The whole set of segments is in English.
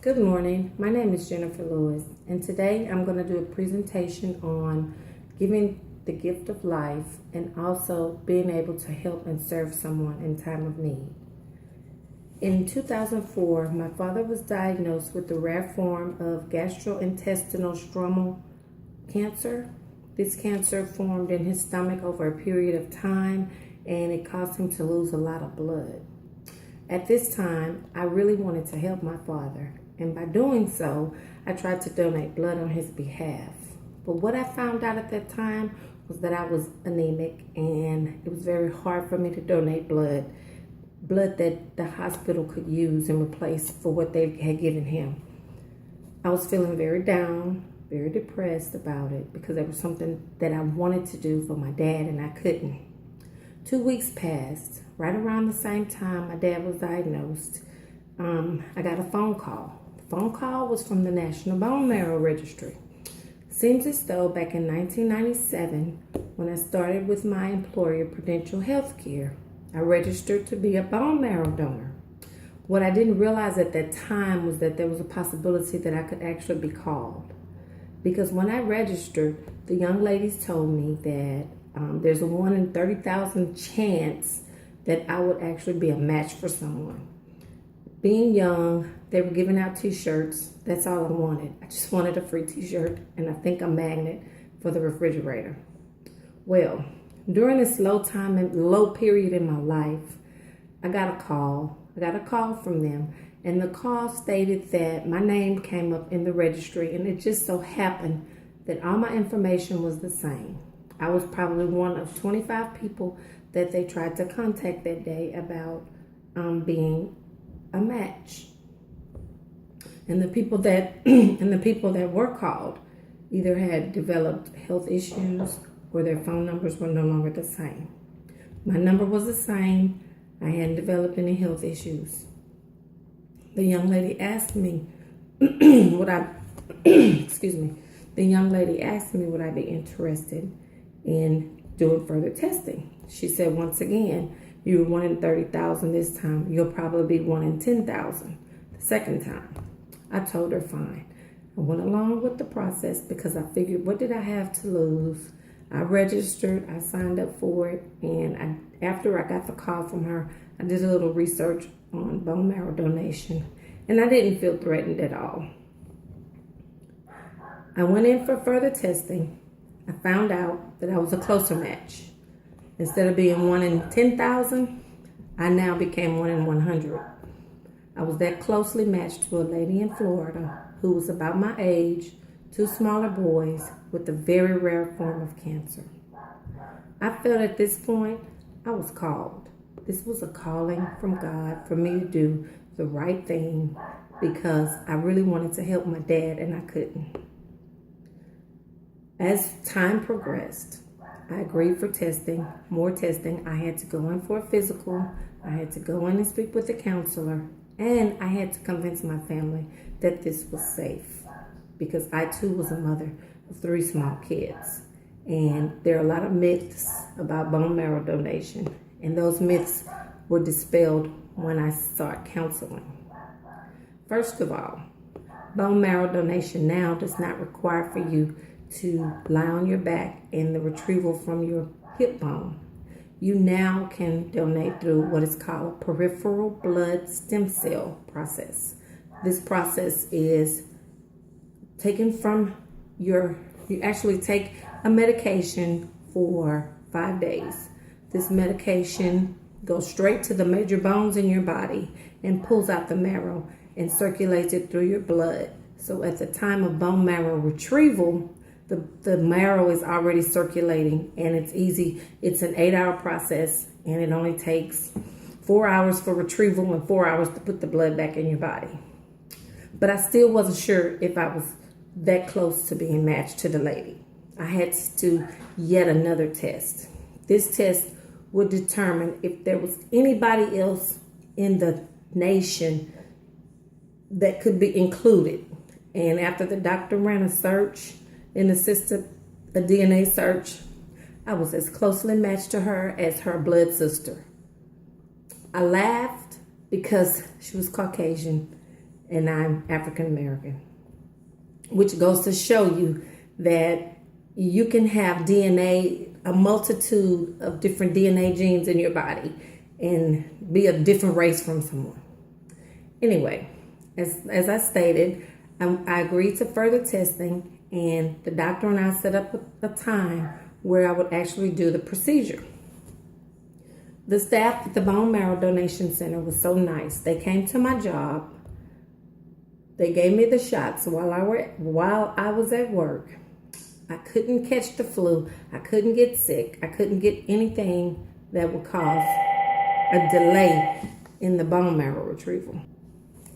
Good morning. My name is Jennifer Lewis, and today I'm going to do a presentation on giving the gift of life and also being able to help and serve someone in time of need. In 2004, my father was diagnosed with the rare form of gastrointestinal stromal cancer. This cancer formed in his stomach over a period of time, and it caused him to lose a lot of blood. At this time, I really wanted to help my father, and by doing so, I tried to donate blood on his behalf. But what I found out at that time was that I was anemic, and it was very hard for me to donate blood that the hospital could use and replace for what they had given him. I was feeling very down, very depressed about it because it was something that I wanted to do for my dad and I couldn't. 2 weeks passed. Right around the same time my dad was diagnosed, I got a phone call. The phone call was from the National Bone Marrow Registry. Seems as though back in 1997, when I started with my employer, Prudential Healthcare, I registered to be a bone marrow donor. What I didn't realize at that time was that there was a possibility that I could actually be called. Because when I registered, the young ladies told me that there's a 1 in 30,000 chance that I would actually be a match for someone. Being young, they were giving out t-shirts. That's all I wanted. I just wanted a free t-shirt and I think a magnet for the refrigerator. Well, during this low period in my life, I got a call. I got a call from them, and the call stated that my name came up in the registry, and it just so happened that all my information was the same. I was probably one of 25 people that they tried to contact that day about being a match. And the people that were called either had developed health issues or their phone numbers were no longer the same. My number was the same. I hadn't developed any health issues. The young lady asked me would I The young lady asked me would I be interested in doing further testing. She said, once again, you were 1 in 30,000 this time. You'll probably be 1 in 10,000 the second time. I told her fine. I went along with the process because I figured, what did I have to lose? I registered, I signed up for it, and after I got the call from her, I did a little research on bone marrow donation, and I didn't feel threatened at all. I went in for further testing. I found out that I was a closer match. Instead of being 1 in 10,000, I now became 1 in 100. I was that closely matched to a lady in Florida who was about my age, 2 smaller boys with a very rare form of cancer. I felt at this point I was called. This was a calling from God for me to do the right thing because I really wanted to help my dad and I couldn't. As time progressed, I agreed for testing, more testing. I had to go in for a physical. I had to go in and speak with the counselor. And I had to convince my family that this was safe because I too was a mother of 3 small kids. And there are a lot of myths about bone marrow donation. And those myths were dispelled when I sought counseling. First of all, bone marrow donation now does not require for you to lie on your back and the retrieval from your hip bone. You now can donate through what is called a peripheral blood stem cell process. This process is taken from you actually take a medication for 5 days. This medication goes straight to the major bones in your body and pulls out the marrow and circulates it through your blood. So at the time of bone marrow retrieval, the marrow is already circulating and it's easy. It's an 8-hour process and it only takes 4 hours for retrieval and 4 hours to put the blood back in your body. But I still wasn't sure if I was that close to being matched to the lady. I had to do yet another test. This test would determine if there was anybody else in the nation that could be included. And after the doctor ran a search in the system, a DNA search, I was as closely matched to her as her blood sister. I laughed because she was Caucasian and I'm African American, which goes to show you that you can have DNA, a multitude of different DNA genes in your body, and be a different race from someone. Anyway, as I stated, I agreed to further testing, and the doctor and I set up a time where I would actually do the procedure. The staff at the Bone Marrow Donation Center was so nice. They came to my job. They gave me the shots while I was at work. I couldn't catch the flu. I couldn't get sick. I couldn't get anything that would cause a delay in the bone marrow retrieval.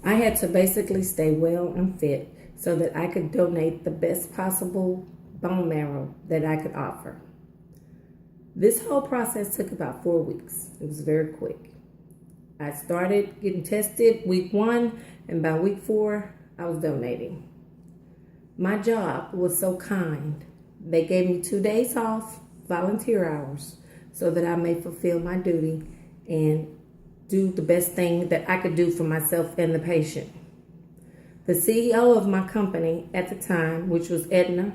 I had to basically stay well and fit so that I could donate the best possible bone marrow that I could offer. This whole process took about 4 weeks. It was very quick. I started getting tested week 1, and by week 4, I was donating. My job was so kind. They gave me 2 days off, volunteer hours, so that I may fulfill my duty and do the best thing that I could do for myself and the patient. The CEO of my company at the time, which was Edna,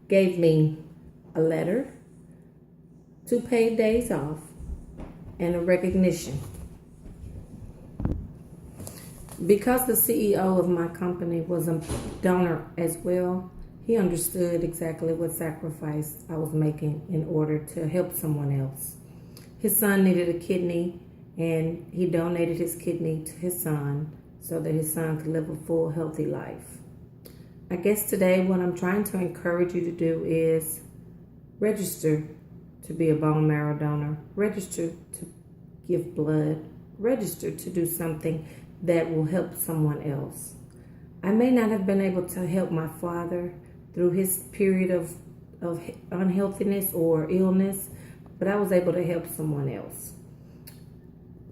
gave me a letter, 2 paid days off, and a recognition. Because the CEO of my company was a donor as well, he understood exactly what sacrifice I was making in order to help someone else. His son needed a kidney, and he donated his kidney to his son so that his son could live a full, healthy life. I guess today what I'm trying to encourage you to do is register to be a bone marrow donor, register to give blood, register to do something that will help someone else. I may not have been able to help my father through his period of unhealthiness or illness, but I was able to help someone else.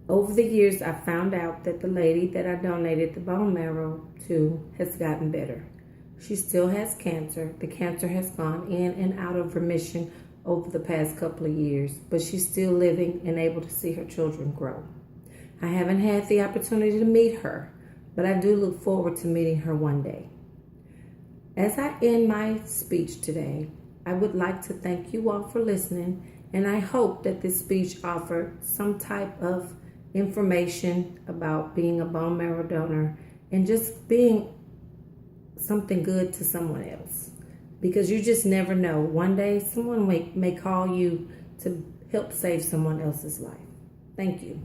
Over the years, I found out that the lady that I donated the bone marrow to has gotten better. She still has cancer. The cancer has gone in and out of remission over the past couple of years, but she's still living and able to see her children grow. I haven't had the opportunity to meet her, but I do look forward to meeting her one day. As I end my speech today, I would like to thank you all for listening, and I hope that this speech offered some type of information about being a bone marrow donor and just being something good to someone else. Because you just never know. One day, someone may call you to help save someone else's life. Thank you.